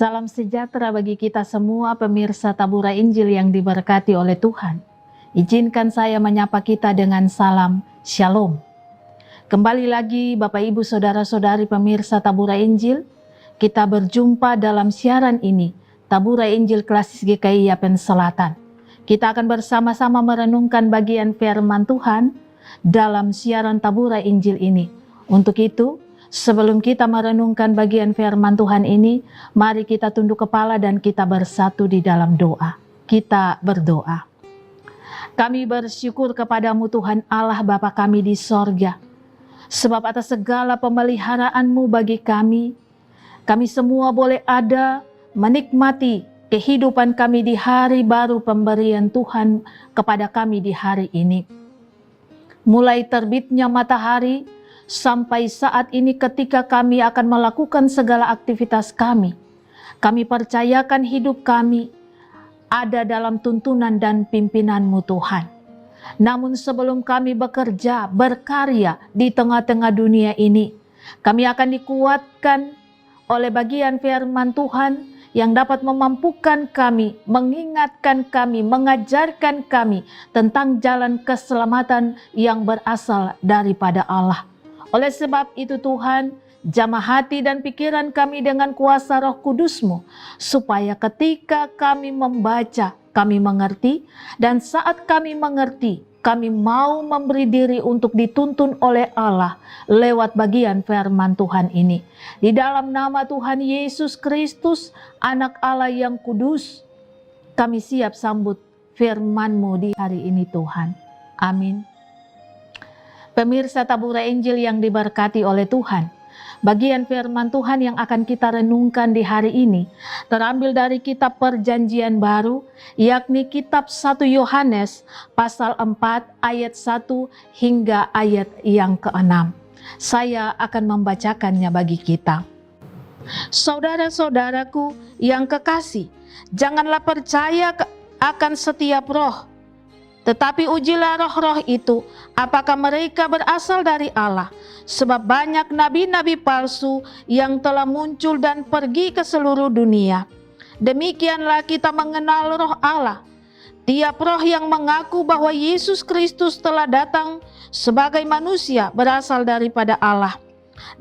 Salam sejahtera bagi kita semua pemirsa Tabura Injil yang diberkati oleh Tuhan. Izinkan saya menyapa kita dengan salam Shalom. Kembali lagi Bapak Ibu Saudara-saudari pemirsa Tabura Injil, kita berjumpa dalam siaran ini, Tabura Injil Klasis GKI Yapen Selatan. Kita akan bersama-sama merenungkan bagian firman Tuhan dalam siaran Tabura Injil ini. Untuk itu, sebelum kita merenungkan bagian firman Tuhan ini, mari kita tunduk kepala dan kita bersatu di dalam doa. Kita berdoa. Kami bersyukur kepadamu Tuhan Allah Bapa kami di sorga. Sebab atas segala pemeliharaanmu bagi kami semua boleh ada menikmati kehidupan kami di hari baru pemberian Tuhan kepada kami di hari ini. Mulai terbitnya matahari, sampai saat ini ketika kami akan melakukan segala aktivitas kami percayakan hidup kami ada dalam tuntunan dan pimpinan-Mu Tuhan. Namun sebelum kami bekerja, berkarya di tengah-tengah dunia ini, kami akan dikuatkan oleh bagian firman Tuhan yang dapat memampukan kami, mengingatkan kami, mengajarkan kami tentang jalan keselamatan yang berasal daripada Allah. Oleh sebab itu Tuhan, jamah hati dan pikiran kami dengan kuasa Roh Kudus-Mu, supaya ketika kami membaca, kami mengerti, dan saat kami mengerti, kami mau memberi diri untuk dituntun oleh Allah lewat bagian firman Tuhan ini. Di dalam nama Tuhan Yesus Kristus, Anak Allah yang kudus, kami siap sambut firman-Mu di hari ini Tuhan. Amin. Pemirsa Tabura Injil yang diberkati oleh Tuhan, bagian firman Tuhan yang akan kita renungkan di hari ini terambil dari kitab Perjanjian Baru, yakni kitab 1 Yohanes pasal 4 ayat 1 hingga ayat yang ke-6. Saya akan membacakannya bagi kita. Saudara-saudaraku yang kekasih, janganlah percaya akan setiap roh, tetapi ujilah roh-roh itu, apakah mereka berasal dari Allah. Sebab banyak nabi-nabi palsu yang telah muncul dan pergi ke seluruh dunia. Demikianlah kita mengenal roh Allah. Tiap roh yang mengaku bahwa Yesus Kristus telah datang sebagai manusia berasal daripada Allah.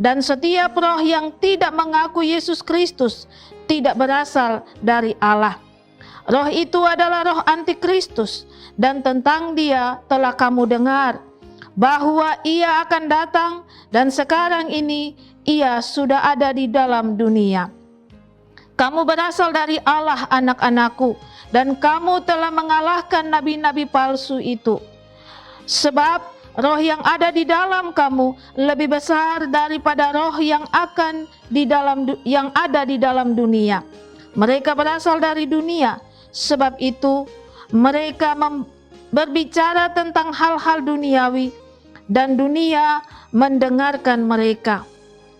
Dan setiap roh yang tidak mengaku Yesus Kristus tidak berasal dari Allah. Roh itu adalah roh antikristus, dan tentang dia telah kamu dengar bahwa ia akan datang, dan sekarang ini ia sudah ada di dalam dunia. Kamu berasal dari Allah, anak-anakku, dan kamu telah mengalahkan nabi-nabi palsu itu. Sebab roh yang ada di dalam kamu lebih besar daripada roh yang ada di dalam dunia. Mereka berasal dari dunia, sebab itu mereka berbicara tentang hal-hal duniawi, dan dunia mendengarkan mereka.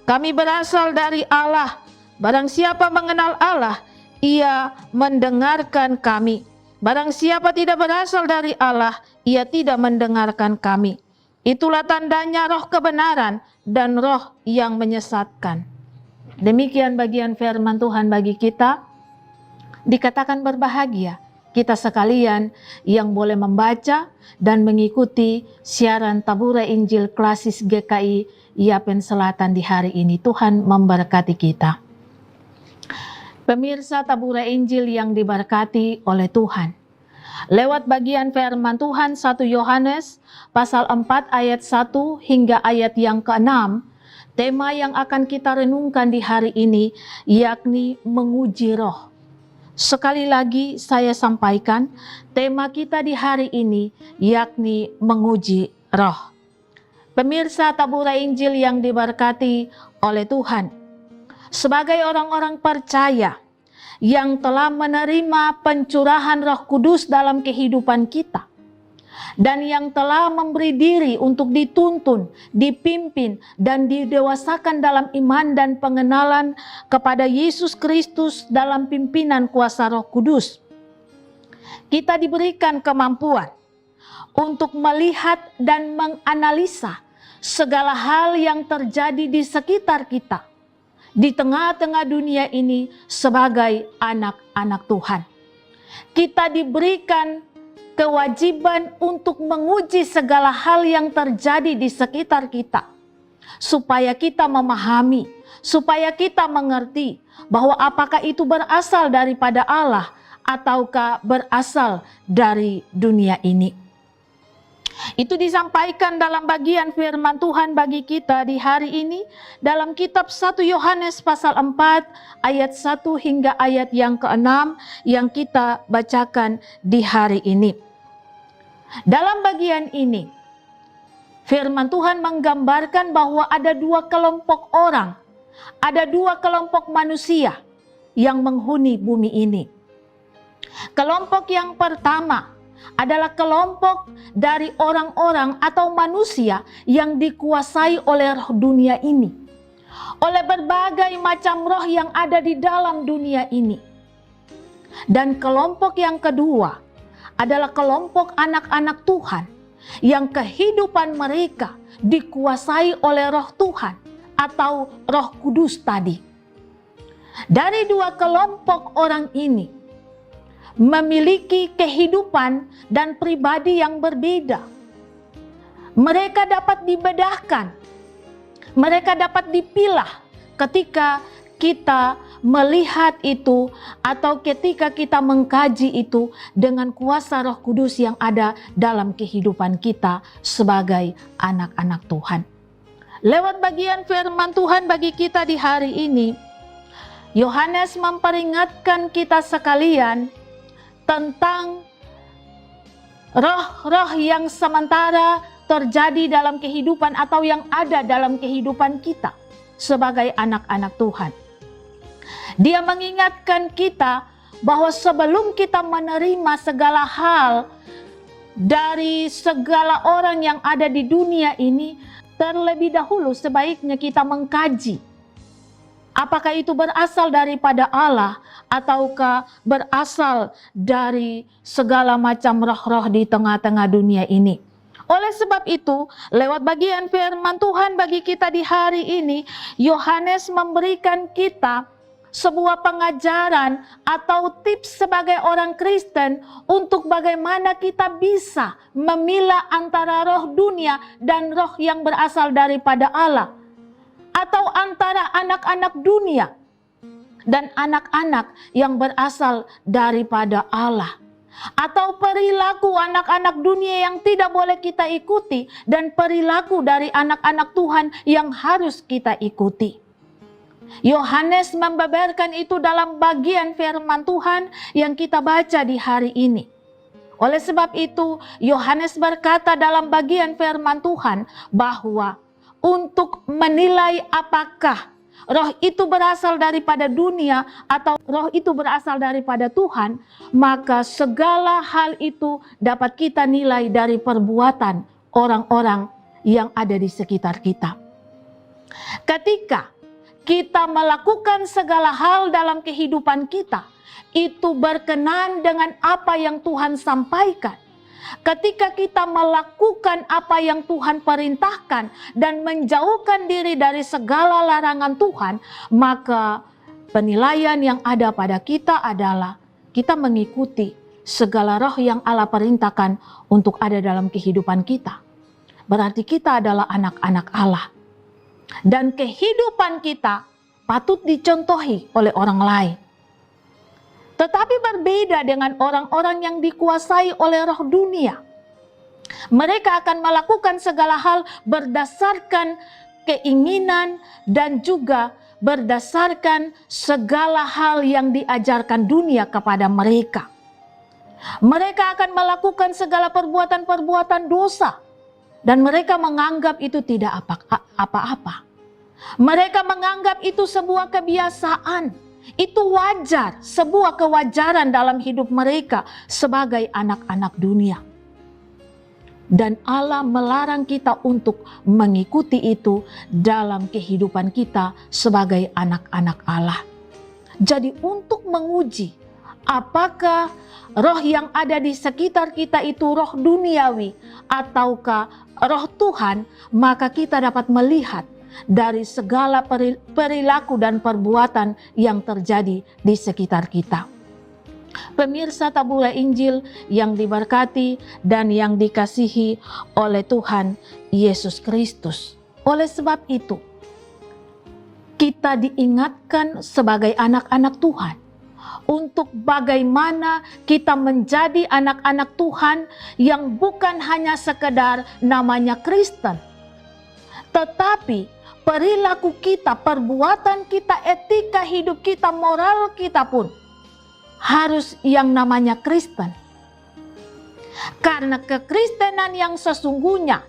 Kami berasal dari Allah. Barang siapa mengenal Allah, ia mendengarkan kami. Barang siapa tidak berasal dari Allah, ia tidak mendengarkan kami. Itulah tandanya roh kebenaran dan roh yang menyesatkan. Demikian bagian firman Tuhan bagi kita. Dikatakan berbahagia kita sekalian yang boleh membaca dan mengikuti siaran Tabura Injil Klasis GKI Yapen Selatan di hari ini. Tuhan memberkati kita. Pemirsa Tabura Injil yang diberkati oleh Tuhan. Lewat bagian firman Tuhan 1 Yohanes pasal 4 ayat 1 hingga ayat yang ke-6, tema yang akan kita renungkan di hari ini yakni menguji roh. Sekali lagi saya sampaikan, tema kita di hari ini yakni menguji roh. Pemirsa Tabura Injil yang diberkati oleh Tuhan, sebagai orang-orang percaya yang telah menerima pencurahan Roh Kudus dalam kehidupan kita, dan yang telah memberi diri untuk dituntun, dipimpin, dan didewasakan dalam iman dan pengenalan kepada Yesus Kristus dalam pimpinan kuasa Roh Kudus. Kita diberikan kemampuan untuk melihat dan menganalisa segala hal yang terjadi di sekitar kita, di tengah-tengah dunia ini sebagai anak-anak Tuhan. Kita diberikan kewajiban untuk menguji segala hal yang terjadi di sekitar kita, supaya kita memahami, supaya kita mengerti bahwa apakah itu berasal daripada Allah ataukah berasal dari dunia ini. Itu disampaikan dalam bagian firman Tuhan bagi kita di hari ini dalam kitab 1 Yohanes pasal 4 ayat 1 hingga ayat yang ke-6 yang kita bacakan di hari ini. Dalam bagian ini firman Tuhan menggambarkan bahwa ada dua kelompok orang, ada dua kelompok manusia yang menghuni bumi ini. Kelompok yang pertama adalah kelompok dari orang-orang atau manusia yang dikuasai oleh roh dunia ini, oleh berbagai macam roh yang ada di dalam dunia ini. Dan kelompok yang kedua adalah kelompok anak-anak Tuhan yang kehidupan mereka dikuasai oleh roh Tuhan atau Roh Kudus tadi. Dari dua kelompok orang ini memiliki kehidupan dan pribadi yang berbeda. Mereka dapat dibedahkan, mereka dapat dipilah ketika kita melihat itu atau ketika kita mengkaji itu dengan kuasa Roh Kudus yang ada dalam kehidupan kita sebagai anak-anak Tuhan. Lewat bagian firman Tuhan bagi kita di hari ini, Yohanes memperingatkan kita sekalian tentang roh-roh yang sementara terjadi dalam kehidupan atau yang ada dalam kehidupan kita sebagai anak-anak Tuhan. Dia mengingatkan kita bahwa sebelum kita menerima segala hal dari segala orang yang ada di dunia ini, terlebih dahulu sebaiknya kita mengkaji apakah itu berasal daripada Allah ataukah berasal dari segala macam roh-roh di tengah-tengah dunia ini. Oleh sebab itu, lewat bagian firman Tuhan bagi kita di hari ini, Yohanes memberikan kita sebuah pengajaran atau tips sebagai orang Kristen untuk bagaimana kita bisa memilah antara roh dunia dan roh yang berasal daripada Allah, atau antara anak-anak dunia dan anak-anak yang berasal daripada Allah, atau perilaku anak-anak dunia yang tidak boleh kita ikuti dan perilaku dari anak-anak Tuhan yang harus kita ikuti. Yohanes membeberkan itu dalam bagian firman Tuhan yang kita baca di hari ini. Oleh sebab itu, Yohanes berkata dalam bagian firman Tuhan bahwa untuk menilai apakah roh itu berasal daripada dunia atau roh itu berasal daripada Tuhan, maka segala hal itu dapat kita nilai dari perbuatan orang-orang yang ada di sekitar kita. Ketika kita melakukan segala hal dalam kehidupan kita, itu berkenan dengan apa yang Tuhan sampaikan. Ketika kita melakukan apa yang Tuhan perintahkan dan menjauhkan diri dari segala larangan Tuhan, maka penilaian yang ada pada kita adalah kita mengikuti segala roh yang Allah perintahkan untuk ada dalam kehidupan kita. Berarti kita adalah anak-anak Allah. Dan kehidupan kita patut dicontohi oleh orang lain. Tetapi berbeda dengan orang-orang yang dikuasai oleh roh dunia. Mereka akan melakukan segala hal berdasarkan keinginan dan juga berdasarkan segala hal yang diajarkan dunia kepada mereka. Mereka akan melakukan segala perbuatan-perbuatan dosa dan mereka menganggap itu tidak apa-apa. Mereka menganggap itu sebuah kebiasaan. Itu wajar, sebuah kewajaran dalam hidup mereka sebagai anak-anak dunia. Dan Allah melarang kita untuk mengikuti itu dalam kehidupan kita sebagai anak-anak Allah. Jadi untuk menguji apakah roh yang ada di sekitar kita itu roh duniawi ataukah roh Tuhan, maka kita dapat melihat dari segala perilaku dan perbuatan yang terjadi di sekitar kita. Pemirsa tabura Injil yang diberkati dan yang dikasihi oleh Tuhan Yesus Kristus. Oleh sebab itu, kita diingatkan sebagai anak-anak Tuhan untuk bagaimana kita menjadi anak-anak Tuhan yang bukan hanya sekedar namanya Kristen, tetapi perilaku kita, perbuatan kita, etika hidup kita, moral kita pun harus yang namanya Kristen. Karena kekristenan yang sesungguhnya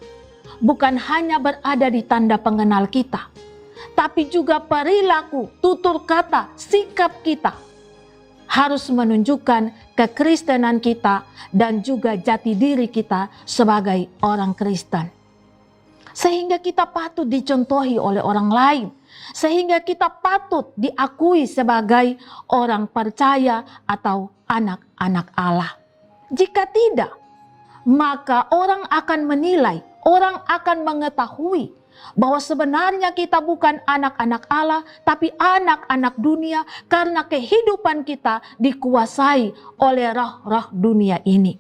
bukan hanya berada di tanda pengenal kita, tapi juga perilaku, tutur kata, sikap kita harus menunjukkan kekristenan kita dan juga jati diri kita sebagai orang Kristen. Sehingga kita patut dicontohi oleh orang lain. Sehingga kita patut diakui sebagai orang percaya atau anak-anak Allah. Jika tidak, maka orang akan menilai, orang akan mengetahui bahwa sebenarnya kita bukan anak-anak Allah, tapi anak-anak dunia karena kehidupan kita dikuasai oleh roh-roh dunia ini.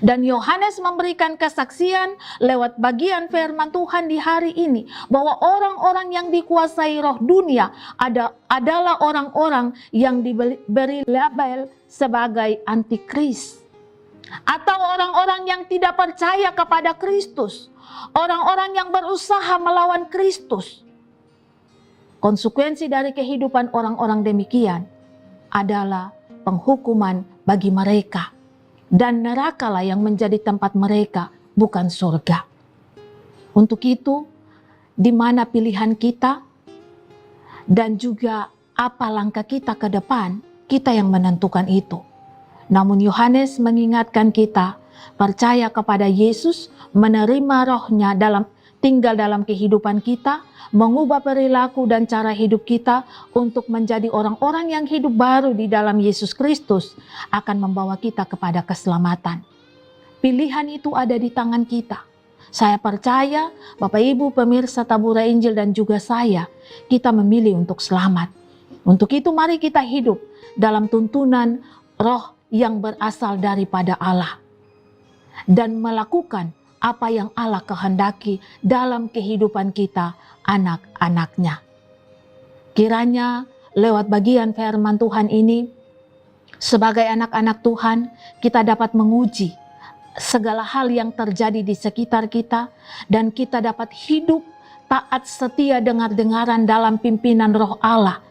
Dan Yohanes memberikan kesaksian lewat bagian firman Tuhan di hari ini bahwa orang-orang yang dikuasai roh dunia adalah orang-orang yang diberi label sebagai antikris, atau orang-orang yang tidak percaya kepada Kristus, orang-orang yang berusaha melawan Kristus. Konsekuensi dari kehidupan orang-orang demikian adalah penghukuman bagi mereka, dan nerakalah yang menjadi tempat mereka, bukan surga. Untuk itu, di mana pilihan kita dan juga apa langkah kita ke depan, kita yang menentukan itu. Namun Yohanes mengingatkan kita, percaya kepada Yesus, menerima rohnya tinggal dalam kehidupan kita, mengubah perilaku dan cara hidup kita untuk menjadi orang-orang yang hidup baru di dalam Yesus Kristus, akan membawa kita kepada keselamatan. Pilihan itu ada di tangan kita. Saya percaya Bapak Ibu pemirsa tabura Injil dan juga saya, kita memilih untuk selamat. Untuk itu mari kita hidup dalam tuntunan roh yang berasal daripada Allah dan melakukan apa yang Allah kehendaki dalam kehidupan kita, anak-anaknya. Kiranya lewat bagian firman Tuhan ini, sebagai anak-anak Tuhan, kita dapat menguji segala hal yang terjadi di sekitar kita, dan kita dapat hidup taat setia dengar-dengaran dalam pimpinan roh Allah,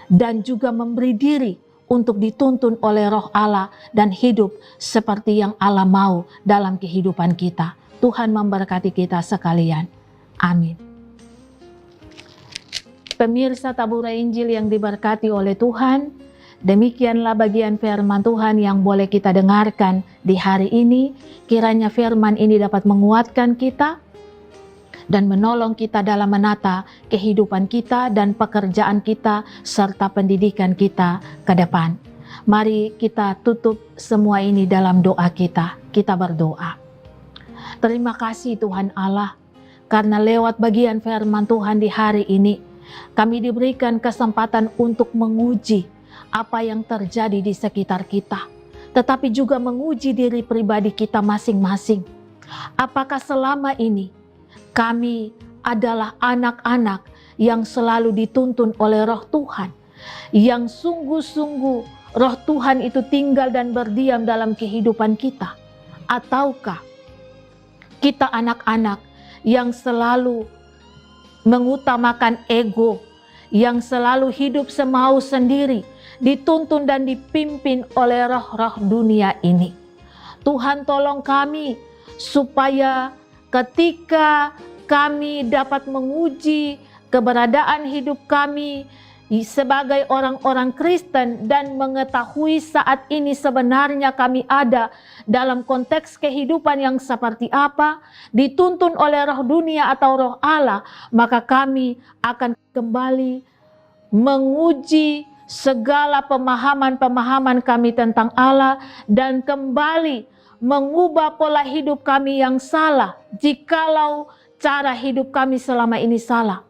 dan juga memberi diri untuk dituntun oleh roh Allah dan hidup seperti yang Allah mau dalam kehidupan kita. Tuhan memberkati kita sekalian. Amin. Pemirsa tabura Injil yang diberkati oleh Tuhan, demikianlah bagian firman Tuhan yang boleh kita dengarkan di hari ini. Kiranya firman ini dapat menguatkan kita dan menolong kita dalam menata kehidupan kita dan pekerjaan kita serta pendidikan kita ke depan. Mari kita tutup semua ini dalam doa kita. Kita berdoa. Terima kasih Tuhan Allah, karena lewat bagian firman Tuhan di hari ini, kami diberikan kesempatan untuk menguji apa yang terjadi di sekitar kita, tetapi juga menguji diri pribadi kita masing-masing. Apakah selama ini kami adalah anak-anak yang selalu dituntun oleh roh Tuhan, yang sungguh-sungguh roh Tuhan itu tinggal dan berdiam dalam kehidupan kita? Ataukah kita anak-anak yang selalu mengutamakan ego, yang selalu hidup semau sendiri, dituntun dan dipimpin oleh roh-roh dunia ini? Tuhan tolong kami supaya ketika kami dapat menguji keberadaan hidup kami sebagai orang-orang Kristen dan mengetahui saat ini sebenarnya kami ada dalam konteks kehidupan yang seperti apa, dituntun oleh roh dunia atau roh Allah, maka kami akan kembali menguji segala pemahaman-pemahaman kami tentang Allah dan kembali mengubah pola hidup kami yang salah jikalau cara hidup kami selama ini salah.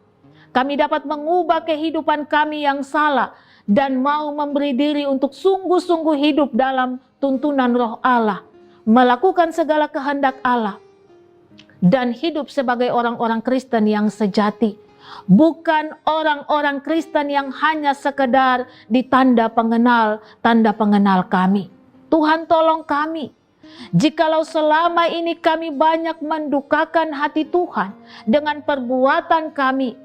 Kami dapat mengubah kehidupan kami yang salah dan mau memberi diri untuk sungguh-sungguh hidup dalam tuntunan Roh Allah, melakukan segala kehendak Allah, dan hidup sebagai orang-orang Kristen yang sejati. Bukan orang-orang Kristen yang hanya sekedar ditanda tanda pengenal kami. Tuhan tolong kami. Jikalau selama ini kami banyak mendukakan hati Tuhan dengan perbuatan kami,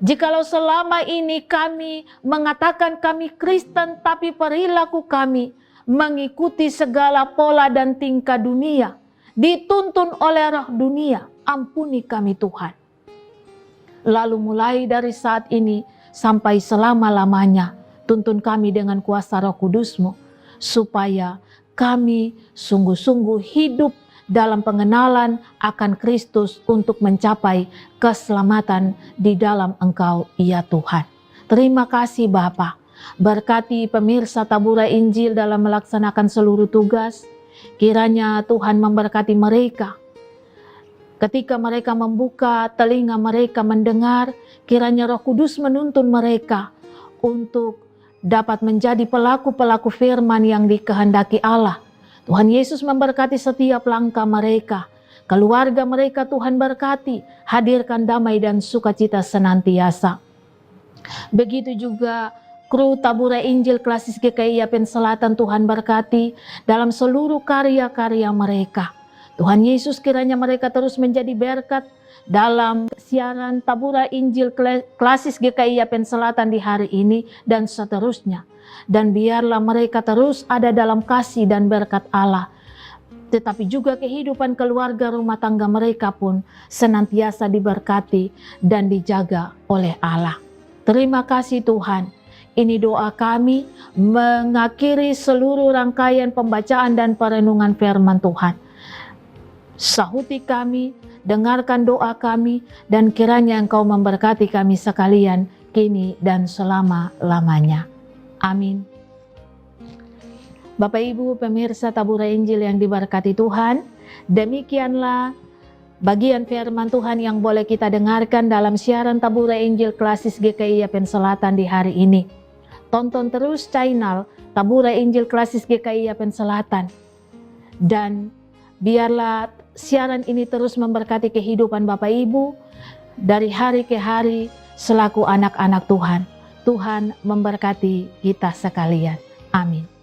jikalau selama ini kami mengatakan kami Kristen tapi perilaku kami mengikuti segala pola dan tingkah dunia, dituntun oleh roh dunia, ampuni kami Tuhan. Lalu mulai dari saat ini sampai selama-lamanya, tuntun kami dengan kuasa Roh Kudus-Mu, supaya kami sungguh-sungguh hidup dalam pengenalan akan Kristus untuk mencapai keselamatan di dalam Engkau, ya Tuhan. Terima kasih Bapa. Berkati pemirsa Tabura Injil dalam melaksanakan seluruh tugas. Kiranya Tuhan memberkati mereka. Ketika mereka membuka telinga mereka mendengar, kiranya Roh Kudus menuntun mereka untuk dapat menjadi pelaku-pelaku firman yang dikehendaki Allah. Tuhan Yesus memberkati setiap langkah mereka. Keluarga mereka Tuhan berkati, hadirkan damai dan sukacita senantiasa. Begitu juga kru Tabura Injil Klasis GKI Yapen Selatan, Tuhan berkati dalam seluruh karya-karya mereka. Tuhan Yesus kiranya mereka terus menjadi berkat dalam siaran Tabura Injil Klasis GKI Yapen Selatan di hari ini dan seterusnya. Dan biarlah mereka terus ada dalam kasih dan berkat Allah. Tetapi juga kehidupan keluarga rumah tangga mereka pun senantiasa diberkati dan dijaga oleh Allah. Terima kasih Tuhan. Ini doa kami mengakhiri seluruh rangkaian pembacaan dan perenungan firman Tuhan. Sahuti kami, dengarkan doa kami, dan kiranya Engkau memberkati kami sekalian kini dan selama-lamanya. Amin. Bapak Ibu pemirsa Tabura Injil yang diberkati Tuhan, demikianlah bagian firman Tuhan yang boleh kita dengarkan dalam siaran Tabura Injil Klasis GKI Yapen Selatan di hari ini. Tonton terus channel Tabura Injil Klasis GKI Yapen Selatan. Dan biarlah siaran ini terus memberkati kehidupan Bapak Ibu dari hari ke hari selaku anak-anak Tuhan. Tuhan memberkati kita sekalian. Amin.